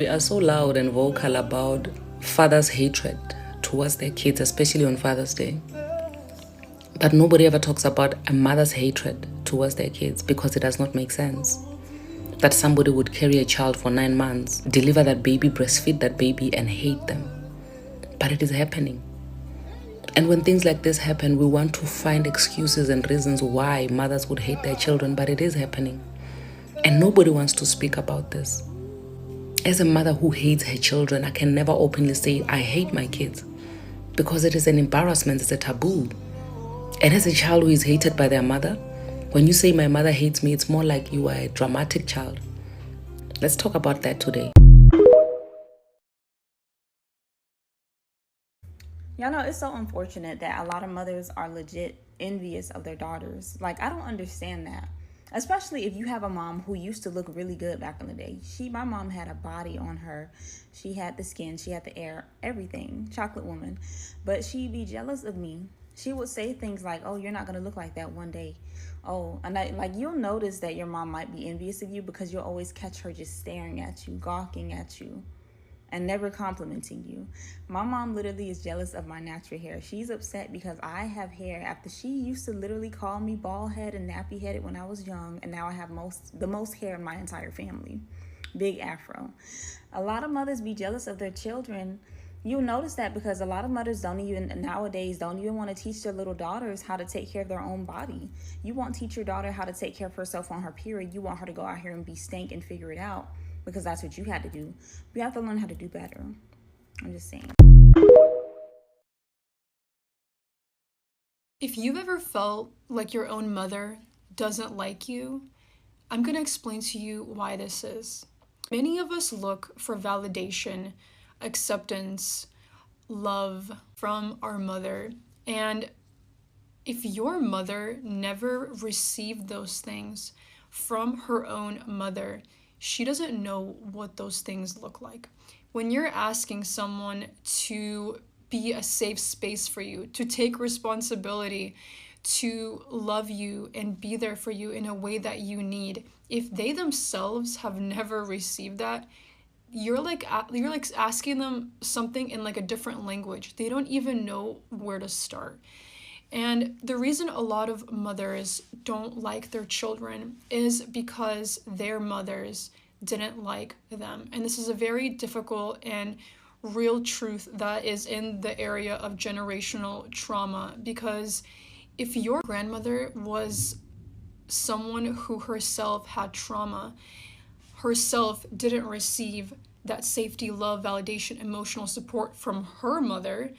We are so loud and vocal about fathers' hatred towards their kids, especially on Father's Day. But nobody ever talks about a mother's hatred towards their kids because it does not make sense. That somebody would carry a child for 9 months, deliver that baby, breastfeed that baby, and hate them. But it is happening. And when things like this happen, we want to find excuses and reasons why mothers would hate their children, but it is happening. And nobody wants to speak about this. As a mother who hates her children, I can never openly say, I hate my kids, because it is an embarrassment, it's a taboo. And as a child who is hated by their mother, when you say my mother hates me, it's more like you are a dramatic child. Let's talk about that today. Y'all know it's so unfortunate that a lot of mothers are legit envious of their daughters. Like, I don't understand that. Especially if you have a mom who used to look really good back in the day. My mom had a body on her. She had the skin, she had the hair, everything. Chocolate woman. But she'd be jealous of me. She would say things like, oh, you're not going to look like that one day. Oh, and you'll notice that your mom might be envious of you because you'll always catch her just staring at you, gawking at you, and never complimenting you. My mom literally is jealous of my natural hair. She's upset because I have hair after she used to literally call me bald head and nappy headed when I was young, and now I have the most hair in my entire family. Big afro. A lot of mothers be jealous of their children. You'll notice that because a lot of mothers nowadays don't even want to teach their little daughters how to take care of their own body. You won't teach your daughter how to take care of herself on her period. You want her to go out here and be stank and figure it out, because that's what you had to do. We have to learn how to do better. I'm just saying. If you've ever felt like your own mother doesn't like you, I'm going to explain to you why this is. Many of us look for validation, acceptance, love from our mother. And if your mother never received those things from her own mother, she doesn't know what those things look like. When you're asking someone to be a safe space for you, to take responsibility, to love you and be there for you in a way that you need, if they themselves have never received that, you're like asking them something in like a different language. They don't even know where to start. And the reason a lot of mothers don't like their children is because their mothers didn't like them. And this is a very difficult and real truth that is in the area of generational trauma, because if your grandmother was someone who herself had trauma, herself didn't receive that safety, love, validation, emotional support from her mother,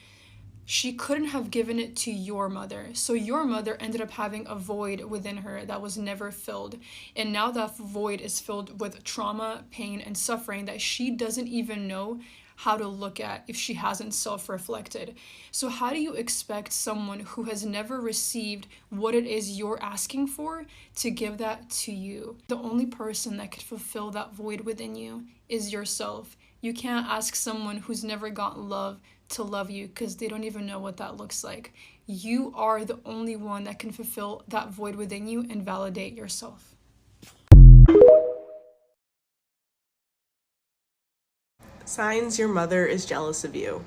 she couldn't have given it to your mother. So your mother ended up having a void within her that was never filled. And now that void is filled with trauma, pain, and suffering that she doesn't even know how to look at if she hasn't self-reflected. So how do you expect someone who has never received what it is you're asking for to give that to you? The only person that could fulfill that void within you is yourself. You can't ask someone who's never gotten love to love you because they don't even know what that looks like. You are the only one that can fulfill that void within you and validate yourself. Signs your mother is jealous of you.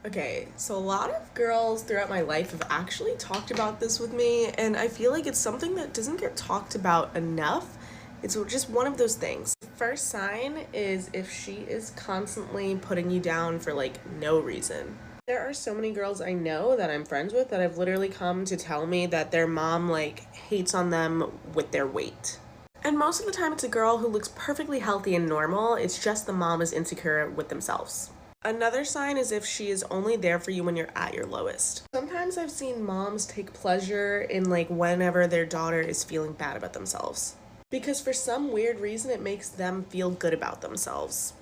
Okay, so a lot of girls throughout my life have actually talked about this with me, and I feel like it's something that doesn't get talked about enough. It's just one of those things. The first sign is if she is constantly putting you down for like no reason. There are so many girls I know that I'm friends with that have literally come to tell me that their mom like hates on them with their weight. And most of the time it's a girl who looks perfectly healthy and normal, it's just the mom is insecure with themselves. Another sign is if she is only there for you when you're at your lowest. Sometimes I've seen moms take pleasure in like whenever their daughter is feeling bad about themselves, because for some weird reason it makes them feel good about themselves.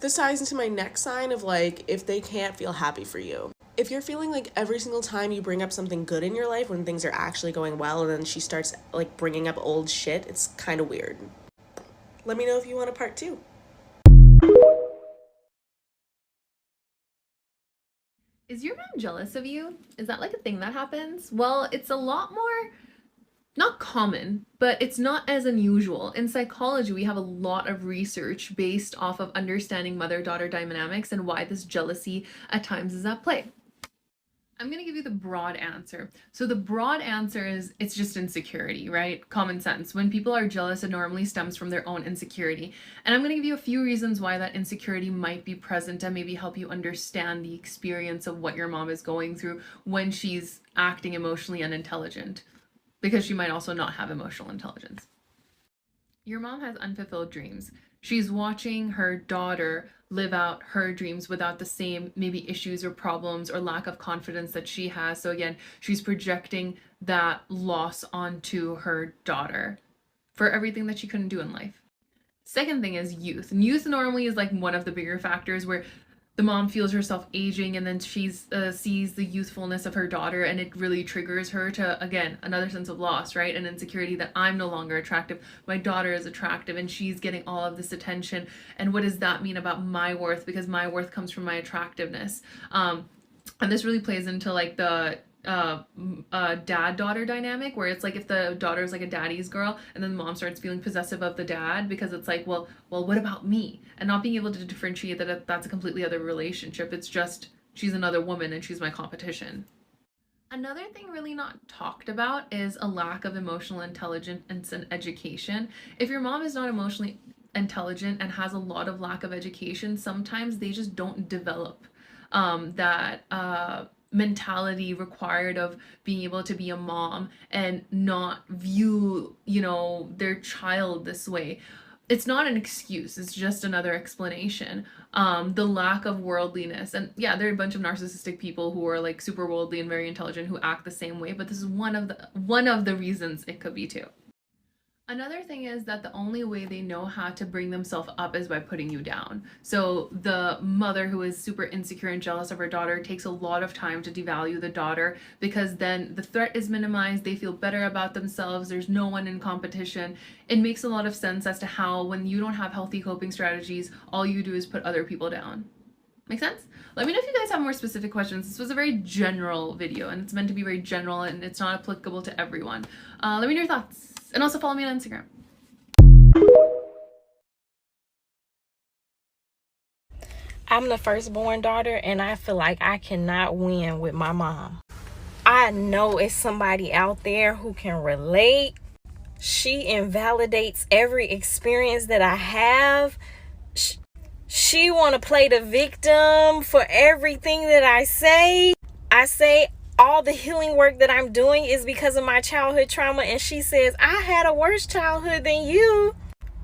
This ties into my next sign of like if they can't feel happy for you. If you're feeling like every single time you bring up something good in your life when things are actually going well and then she starts like bringing up old shit, it's kind of weird. Let me know if you want a part 2. Is your mom jealous of you? Is that like a thing that happens? Well, it's a lot more not common, but it's not as unusual. In psychology, we have a lot of research based off of understanding mother-daughter dynamics and why this jealousy at times is at play. I'm going to give you the broad answer. So the broad answer is it's just insecurity, right? Common sense. When people are jealous, it normally stems from their own insecurity. And I'm going to give you a few reasons why that insecurity might be present and maybe help you understand the experience of what your mom is going through when she's acting emotionally unintelligent, because she might also not have emotional intelligence. Your mom has unfulfilled dreams. She's watching her daughter live out her dreams without the same maybe issues or problems or lack of confidence that she has. So again, she's projecting that loss onto her daughter for everything that she couldn't do in life. Second thing is youth. And youth normally is like one of the bigger factors where the mom feels herself aging, and then she sees the youthfulness of her daughter, and it really triggers her to, again, another sense of loss, right? An insecurity that I'm no longer attractive, my daughter is attractive, and she's getting all of this attention. And what does that mean about my worth? Because my worth comes from my attractiveness. And this really plays into like the dad-daughter dynamic, where it's like if the daughter is like a daddy's girl and then the mom starts feeling possessive of the dad because it's like, well, what about me? And not being able to differentiate that that's a completely other relationship. It's just she's another woman and she's my competition. Another thing really not talked about is a lack of emotional intelligence and education. If your mom is not emotionally intelligent and has a lot of lack of education, sometimes they just don't develop that mentality required of being able to be a mom and not view, their child this way. It's not an excuse, it's just another explanation. The lack of worldliness, and yeah, there are a bunch of narcissistic people who are like super worldly and very intelligent who act the same way, but this is one of the reasons it could be too. Another thing is that the only way they know how to bring themselves up is by putting you down. So the mother who is super insecure and jealous of her daughter takes a lot of time to devalue the daughter, because then the threat is minimized, they feel better about themselves, there's no one in competition. It makes a lot of sense as to how, when you don't have healthy coping strategies, all you do is put other people down. Make sense? Let me know if you guys have more specific questions. This was a very general video, and it's meant to be very general, and it's not applicable to everyone. Let me know your thoughts. And also follow me on Instagram. I'm the firstborn daughter, and I feel like I cannot win with my mom. I know it's somebody out there who can relate. She invalidates every experience that I have. She want to play the victim for everything that I say. I say all the healing work that I'm doing is because of my childhood trauma, and she says I had a worse childhood than you,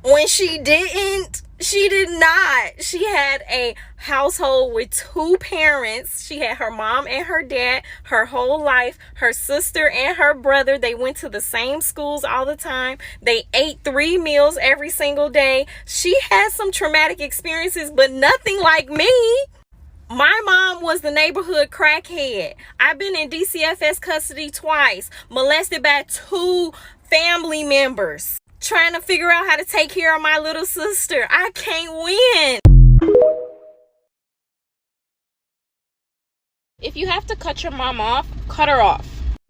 when she didn't. She did not. She had a household with two parents. She had her mom and her dad her whole life, her sister and her brother. They went to the same schools all the time. They ate 3 meals every single day. She had some traumatic experiences, but nothing like me. My mom was the neighborhood crackhead. I've been in DCFS custody twice, molested by 2 family members, trying to figure out how to take care of my little sister. I can't win. If you have to cut your mom off, cut her off.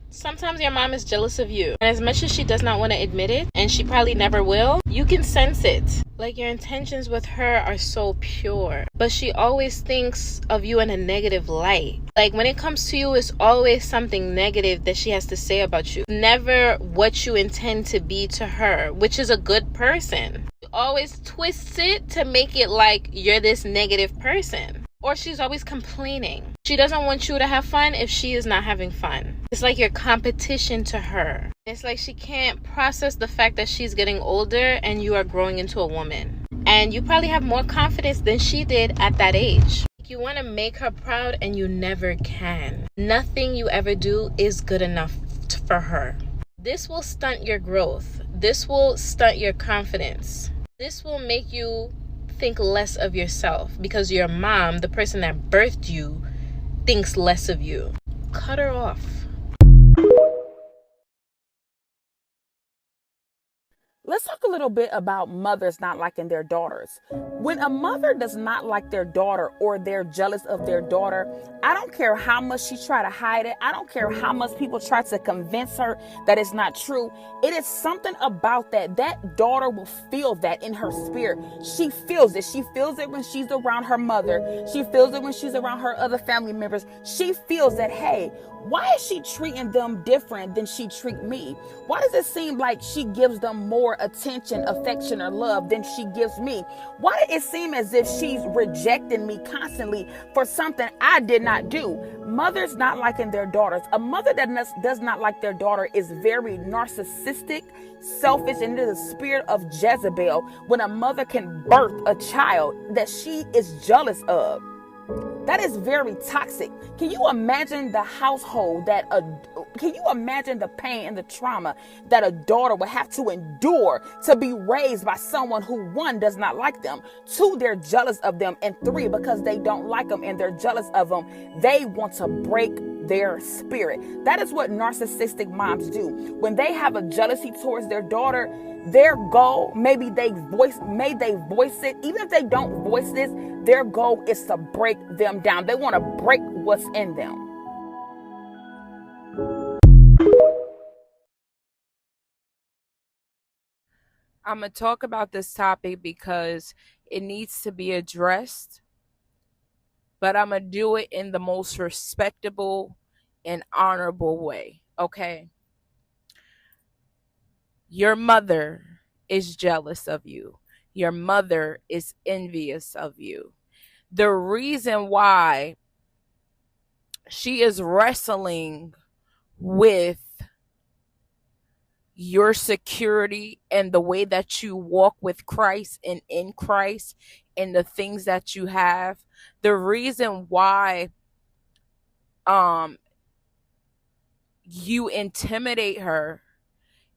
Sometimes your mom is jealous of you, and as much as she does not want to admit it, and she probably never will, you can sense it. Like, your intentions with her are so pure, but she always thinks of you in a negative light. Like, when it comes to you, it's always something negative that she has to say about you. Never what you intend to be to her, which is a good person. She always twists it to make it like you're this negative person. Or she's always complaining. She doesn't want you to have fun if she is not having fun. It's like you're competition to her. It's like she can't process the fact that she's getting older and you are growing into a woman. And you probably have more confidence than she did at that age. You want to make her proud and you never can. Nothing you ever do is good enough for her. This will stunt your growth. This will stunt your confidence. This will make you think less of yourself, because your mom, the person that birthed you, thinks less of you. Cut her off. Let's talk a little bit about mothers not liking their daughters. When a mother does not like their daughter or they're jealous of their daughter, I don't care how much she try to hide it. I don't care how much people try to convince her that it's not true. It is something about that. That daughter will feel that in her spirit. She feels it. She feels it when she's around her mother. She feels it when she's around her other family members. She feels that, hey, why is she treating them different than she treat me? Why does it seem like she gives them more attention, affection, or love than she gives me? Why does it seem as if she's rejecting me constantly for something I did not do? Mothers not liking their daughters. A mother that does not like their daughter is very narcissistic, selfish, and in the spirit of Jezebel when a mother can birth a child that she is jealous of. That is very toxic. Can you imagine the household can you imagine the pain and the trauma that a daughter would have to endure to be raised by someone who, one, does not like them, two, they're jealous of them, and three, because they don't like them and they're jealous of them, they want to break their spirit. That is what narcissistic moms do. When they have a jealousy towards their daughter, their goal, maybe they voice it, even if they don't voice this, their goal is to break them down. They want to break what's in them. I'm going to talk about this topic because it needs to be addressed, but I'm going to do it in the most respectable and honorable way, okay? Your mother is jealous of you. Your mother is envious of you. The reason why she is wrestling with your security and the way that you walk with Christ and in Christ and the things that you have, the reason why you intimidate her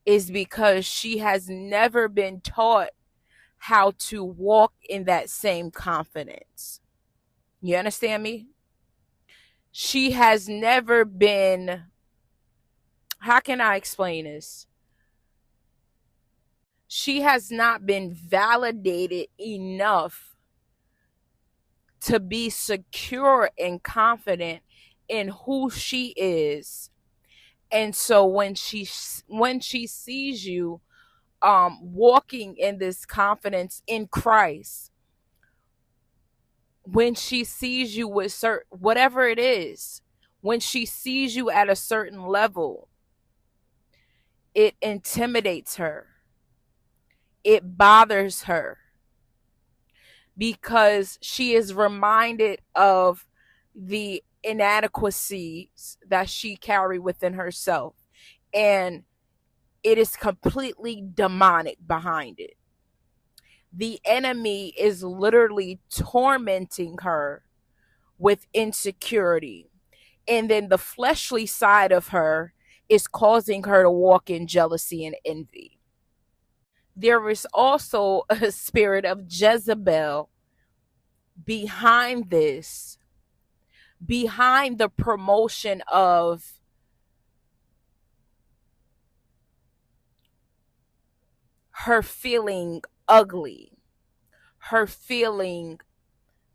is because she has never been taught how to walk in that same confidence. You understand me? She has never been, how can I explain this? She has not been validated enough to be secure and confident in who she is. And so when she sees you walking in this confidence in Christ, when she sees you with whatever it is, when she sees you at a certain level, it intimidates her. It bothers her because she is reminded of the inadequacies that she carries within herself, and it is completely demonic behind it. The enemy is literally tormenting her with insecurity, and then the fleshly side of her is causing her to walk in jealousy and envy. There is also a spirit of Jezebel behind this, behind the promotion of her feeling ugly, her feeling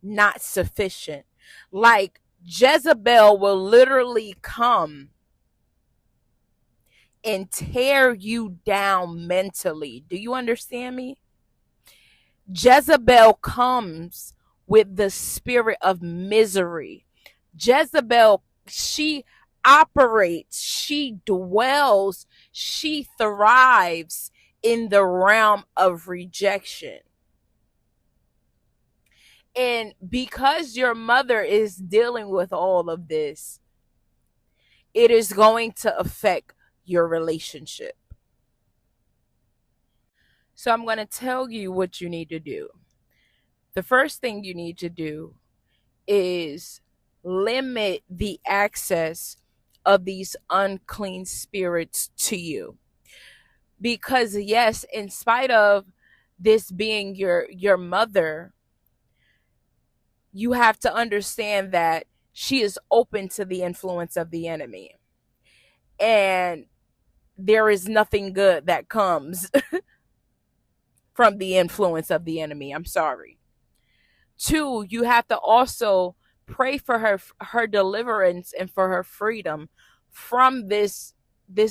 not sufficient. Like Jezebel will literally come and tear you down mentally. Do you understand me? Jezebel comes with the spirit of misery. Jezebel, she operates, she dwells, she thrives in the realm of rejection. And because your mother is dealing with all of this, it is going to affect your relationship. So I'm going to tell you what you need to do. The first thing you need to do is limit the access of these unclean spirits to you. Because yes, in spite of this being your mother, you have to understand that she is open to the influence of the enemy. And there is nothing good that comes from the influence of the enemy. I'm sorry. 2, you have to also pray for her deliverance and for her freedom from this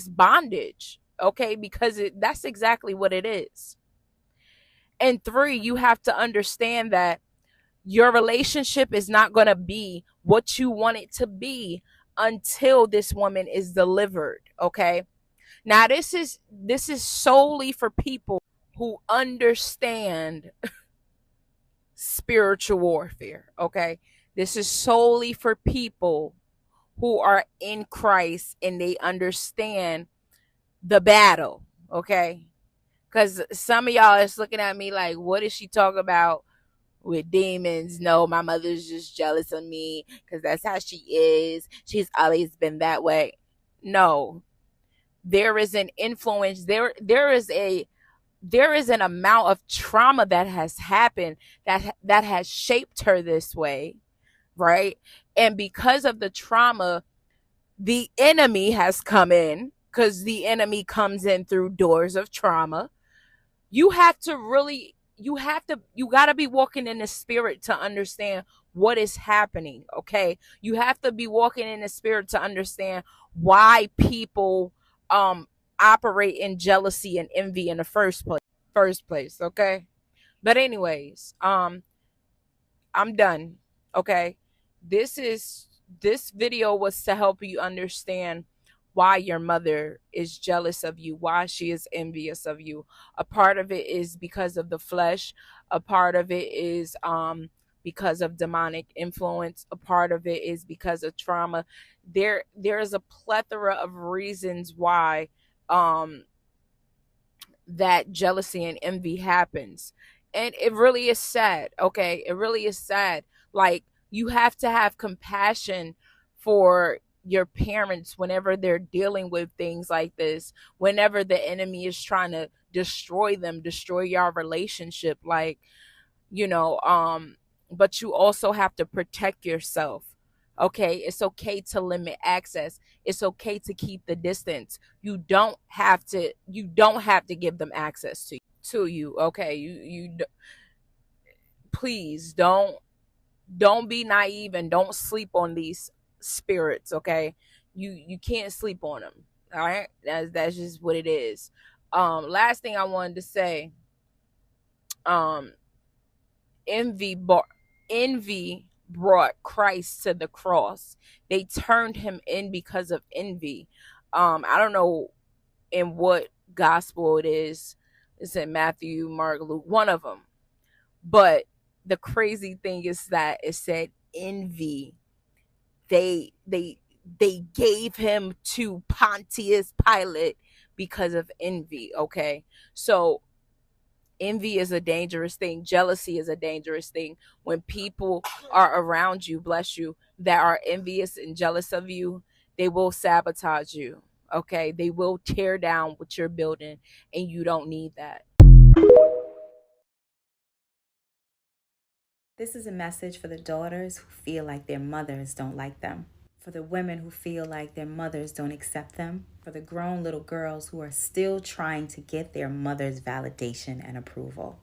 bondage, okay? Because that's exactly what it is. And 3, you have to understand that your relationship is not going to be what you want it to be until this woman is delivered, okay? Now this is solely for people who understand spiritual warfare, okay? This is solely for people who are in Christ and they understand the battle, okay? Because some of y'all is looking at me like, what is she talking about with demons? No, my mother's just jealous of me because that's how she is. She's always been that way. No, there is an influence. There is an amount of trauma that has happened that has shaped her this way, right? And because of the trauma, the enemy has come in, because the enemy comes in through doors of trauma. You got to be walking in the spirit to understand what is happening, okay? You have to be walking in the spirit to understand why people operate in jealousy and envy in the first place, okay? But anyways, I'm done, okay? This video was to help you understand why your mother is jealous of you, why she is envious of you. A part of it is because of the flesh, a part of it is because of demonic influence, a part of it is because of trauma. There is a plethora of reasons why that jealousy and envy happens. And it really is sad, okay? It really is sad. Like, you have to have compassion for your parents whenever they're dealing with things like this, whenever the enemy is trying to destroy them, destroy your relationship, like, but you also have to protect yourself. Okay, it's okay to limit access. It's okay to keep the distance. You don't have to give them access to you. Okay, you please don't be naive and don't sleep on these spirits, okay? You can't sleep on them. All right? That's just what it is. Last thing I wanted to say, envy brought Christ to the cross. They turned him in because of envy. I don't know in what gospel it is. It's in Matthew, Mark, Luke, one of them. But the crazy thing is that it said envy. They gave him to Pontius Pilate because of envy, okay? So envy is a dangerous thing. Jealousy is a dangerous thing. When people are around you, bless you, that are envious and jealous of you, they will sabotage you, okay? They will tear down what you're building, and you don't need that. This is a message for the daughters who feel like their mothers don't like them, for the women who feel like their mothers don't accept them, for the grown little girls who are still trying to get their mother's validation and approval.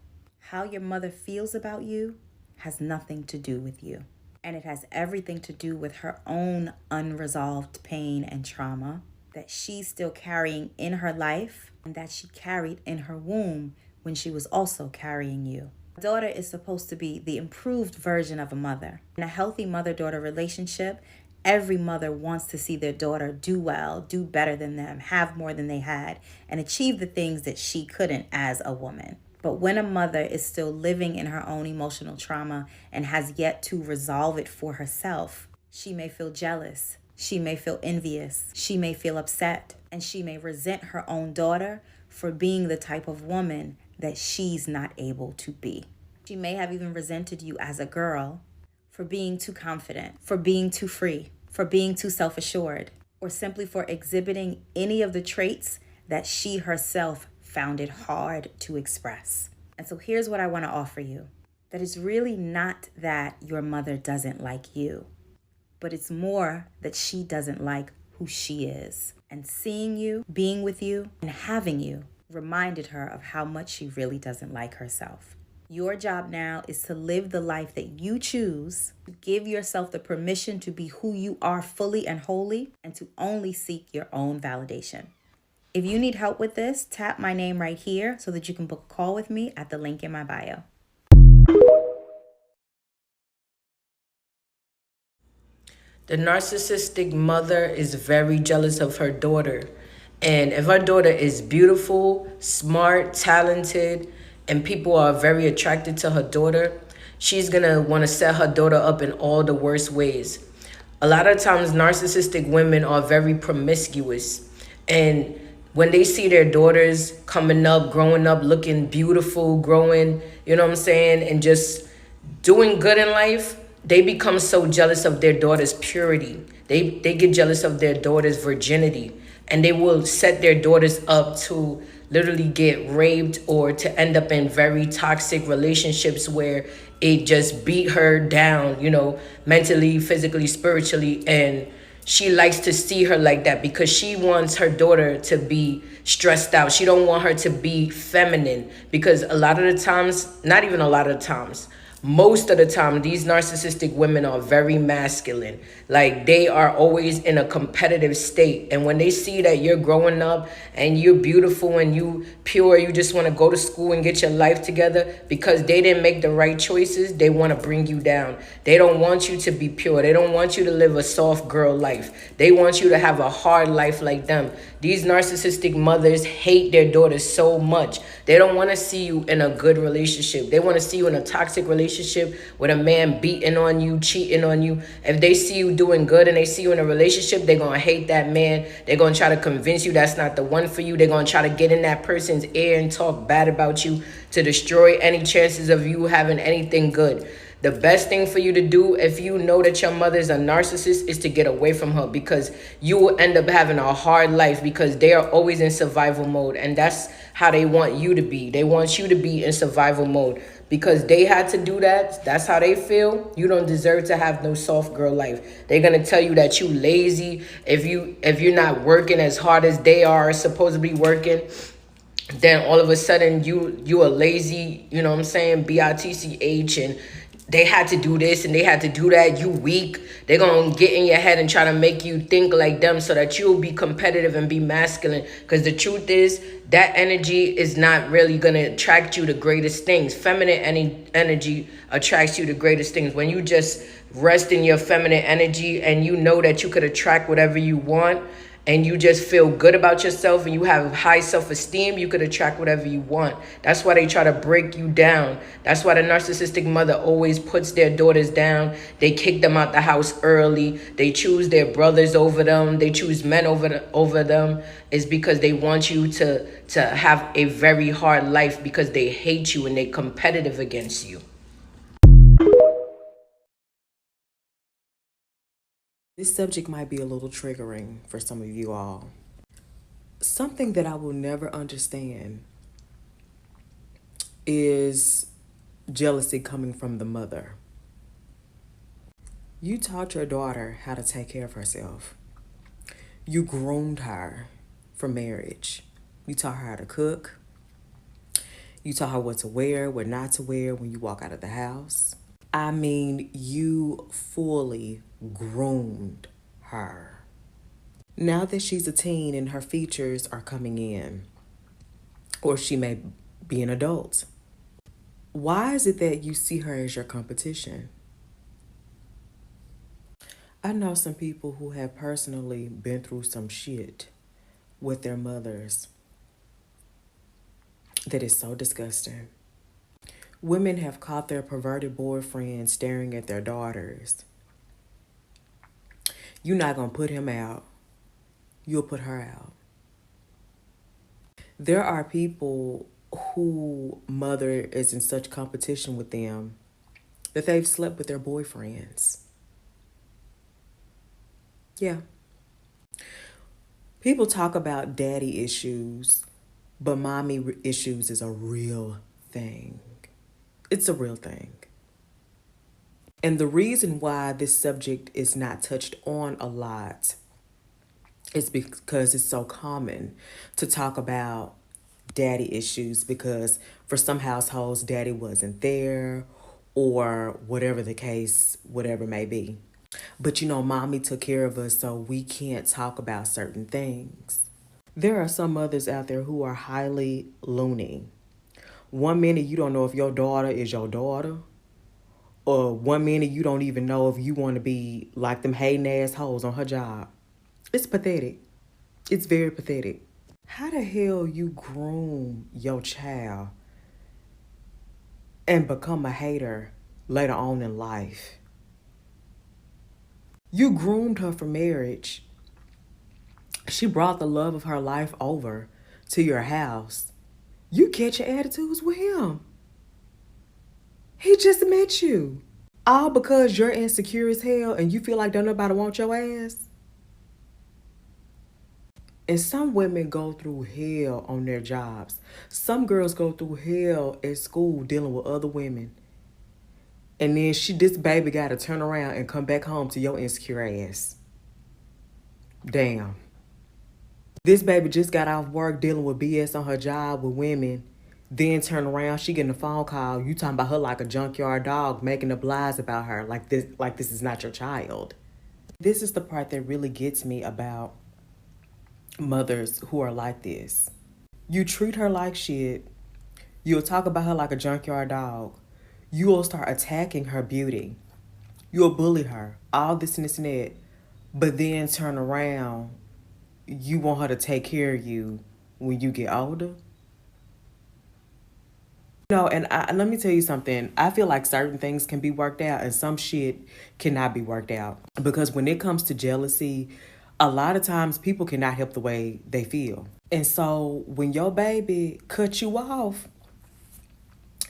How your mother feels about you has nothing to do with you, and it has everything to do with her own unresolved pain and trauma that she's still carrying in her life and that she carried in her womb when she was also carrying you. A daughter is supposed to be the improved version of a mother. In a healthy mother-daughter relationship, every mother wants to see their daughter do well, do better than them, have more than they had, and achieve the things that she couldn't as a woman. But when a mother is still living in her own emotional trauma and has yet to resolve it for herself, she may feel jealous, she may feel envious, she may feel upset, and she may resent her own daughter for being the type of woman that she's not able to be. She may have even resented you as a girl for being too confident, for being too free, for being too self-assured, or simply for exhibiting any of the traits that she herself found it hard to express. And so here's what I want to offer you. That it's really not that your mother doesn't like you, but it's more that she doesn't like who she is. And seeing you, being with you, and having you reminded her of how much she really doesn't like herself. Your job now is to live the life that you choose, to give yourself the permission to be who you are fully and wholly, and to only seek your own validation. If you need help with this, tap my name right here so that you can book a call with me at the link in my bio. The narcissistic mother is very jealous of her daughter. And if her daughter is beautiful, smart, talented, and people are very attracted to her daughter, she's going to want to set her daughter up in all the worst ways. A lot of times, narcissistic women are very promiscuous. And when they see their daughters coming up, growing up, looking beautiful, growing, you know what I'm saying, and just doing good in life, they become so jealous of their daughter's purity. They get jealous of their daughter's virginity. And they will set their daughters up to literally get raped or to end up in very toxic relationships where it just beat her down, you know, mentally, physically, spiritually. And she likes to see her like that because she wants her daughter to be stressed out. She don't want her to be feminine because a lot of the times, not even a lot of times, most of the time, these narcissistic women are very masculine. Like, they are always in a competitive state. And when they see that you're growing up and you're beautiful and you pure, you just want to go to school and get your life together because they didn't make the right choices, they want to bring you down. They don't want you to be pure. They don't want you to live a soft girl life. They want you to have a hard life like them. These narcissistic mothers hate their daughters so much. They don't want to see you in a good relationship. They want to see you in a toxic relationship with a man beating on you, cheating on you. If they see you doing good and they see you in a relationship, they're going to hate that man. They're going to try to convince you that's not the one for you. They're going to try to get in that person's ear and talk bad about you to destroy any chances of you having anything good. The best thing for you to do if you know that your mother is a narcissist is to get away from her because you will end up having a hard life because they are always in survival mode. And that's how they want you to be. They want you to be in survival mode because they had to do that. That's how they feel. You don't deserve to have no soft girl life. They're going to tell you that you lazy if you're not working as hard as they are supposedly working. Then all of a sudden you are lazy, you know what I'm saying, bitch, and they had to do this and they had to do that. You weak. They're going to get in your head and try to make you think like them so that you'll be competitive and be masculine. Because the truth is that energy is not really going to attract you to greatest things. Feminine energy attracts you to greatest things. When you just rest in your feminine energy and you know that you could attract whatever you want, and you just feel good about yourself and you have high self-esteem, you could attract whatever you want. That's why they try to break you down. That's why the narcissistic mother always puts their daughters down. They kick them out the house early. They choose their brothers over them. They choose men over them. It's because they want you to have a very hard life because they hate you and they're competitive against you. This subject might be a little triggering for some of you all. Something that I will never understand is jealousy coming from the mother. You taught your daughter how to take care of herself. You groomed her for marriage. You taught her how to cook. You taught her what to wear, what not to wear when you walk out of the house. I mean, you fully groomed her. Now that she's a teen and her features are coming in, or she may be an adult, why is it that you see her as your competition? I know some people who have personally been through some shit with their mothers that is so disgusting. Women have caught their perverted boyfriends staring at their daughters. You're not going to put him out. You'll put her out. There are people who mother is in such competition with them that they've slept with their boyfriends. Yeah. People talk about daddy issues, but mommy issues is a real thing. It's a real thing. And the reason why this subject is not touched on a lot is because it's so common to talk about daddy issues because for some households, daddy wasn't there or whatever the case, whatever may be. But mommy took care of us, so we can't talk about certain things. There are some mothers out there who are highly loony. One minute you don't know if your daughter is your daughter, or one minute you don't even know if you want to be like them hating ass hoes on her job. It's pathetic. It's very pathetic. How the hell you groom your child and become a hater later on in life? You groomed her for marriage. She brought the love of her life over to your house. You catch your attitudes with him. He just met you. All because you're insecure as hell and you feel like don't nobody want your ass. And some women go through hell on their jobs. Some girls go through hell at school dealing with other women. And then this baby got to turn around and come back home to your insecure ass. Damn. This baby just got off work dealing with BS on her job with women. Then turn around, she getting a phone call. You talking about her like a junkyard dog, making up lies about her like this is not your child. This is the part that really gets me about mothers who are like this. You treat her like shit. You'll talk about her like a junkyard dog. You will start attacking her beauty. You'll bully her. All this and this and that. But then turn around, you want her to take care of you when you get older. And let me tell you something. I feel like certain things can be worked out and some shit cannot be worked out. Because when it comes to jealousy, a lot of times people cannot help the way they feel. And so when your baby cuts you off,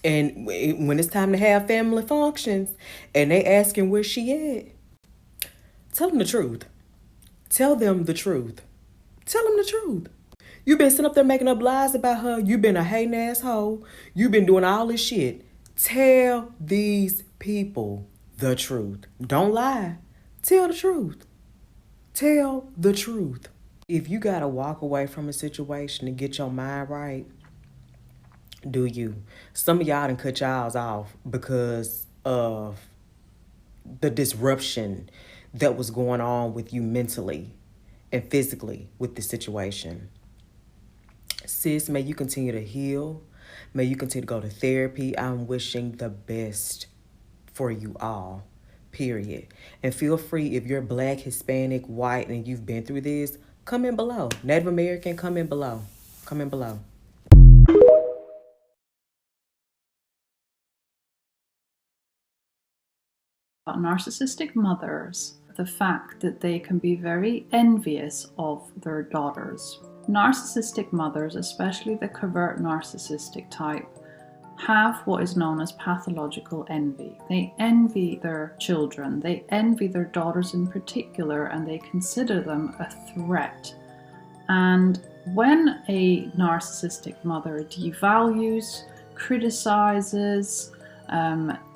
and when it's time to have family functions and they asking where she at, tell them the truth. Tell them the truth. Tell them the truth. You've been sitting up there making up lies about her. You've been a hating asshole. You've been doing all this shit. Tell these people the truth. Don't lie. Tell the truth. Tell the truth. If you gotta walk away from a situation and get your mind right, do you. Some of y'all done cut y'all's off because of the disruption that was going on with you mentally and physically with the situation. Sis, may you continue to heal. May you continue to go to therapy. I'm wishing the best for you all, period. And feel free, if you're Black, Hispanic, white, and you've been through this, comment below. Native American, comment below. Comment below. Narcissistic mothers, the fact that they can be very envious of their daughters. Narcissistic mothers, especially the covert narcissistic type, have what is known as pathological envy. They envy their children, they envy their daughters in particular, and they consider them a threat. And when a narcissistic mother devalues, criticizes,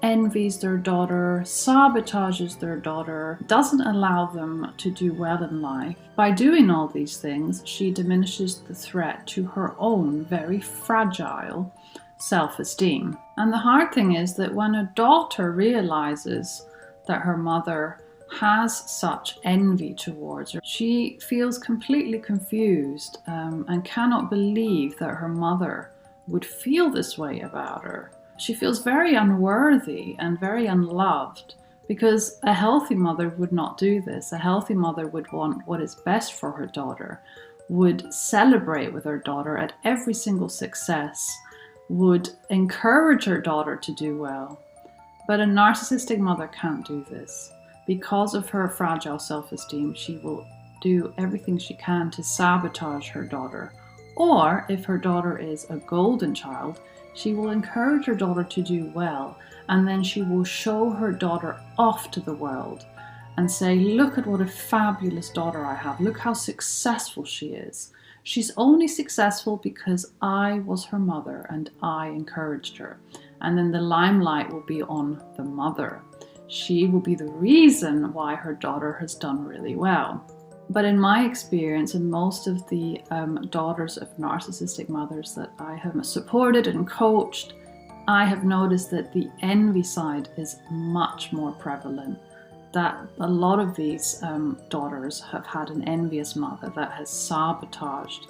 envies their daughter, sabotages their daughter, doesn't allow them to do well in life. By doing all these things, she diminishes the threat to her own very fragile self-esteem. And the hard thing is that when a daughter realizes that her mother has such envy towards her, she feels completely confused and cannot believe that her mother would feel this way about her. She feels very unworthy and very unloved, because a healthy mother would not do this. A healthy mother would want what is best for her daughter, would celebrate with her daughter at every single success, would encourage her daughter to do well. But a narcissistic mother can't do this. Because of her fragile self-esteem, she will do everything she can to sabotage her daughter. Or, if her daughter is a golden child, she will encourage her daughter to do well, and then she will show her daughter off to the world and say, look at what a fabulous daughter I have. Look how successful she is. She's only successful because I was her mother and I encouraged her. And then the limelight will be on the mother. She will be the reason why her daughter has done really well. But in my experience, and most of the daughters of narcissistic mothers that I have supported and coached, I have noticed that the envy side is much more prevalent. That a lot of these daughters have had an envious mother that has sabotaged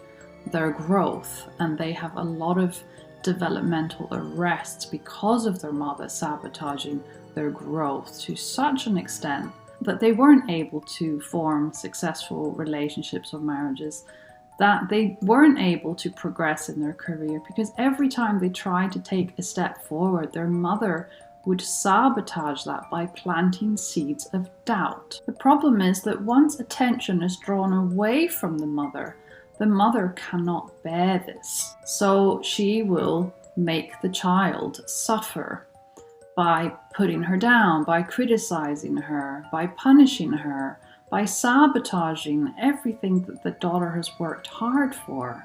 their growth, and they have a lot of developmental arrests because of their mother sabotaging their growth to such an extent that they weren't able to form successful relationships or marriages, that they weren't able to progress in their career, because every time they tried to take a step forward, their mother would sabotage that by planting seeds of doubt. The problem is that once attention is drawn away from the mother cannot bear this. So she will make the child suffer by putting her down, by criticizing her, by punishing her, by sabotaging everything that the daughter has worked hard for.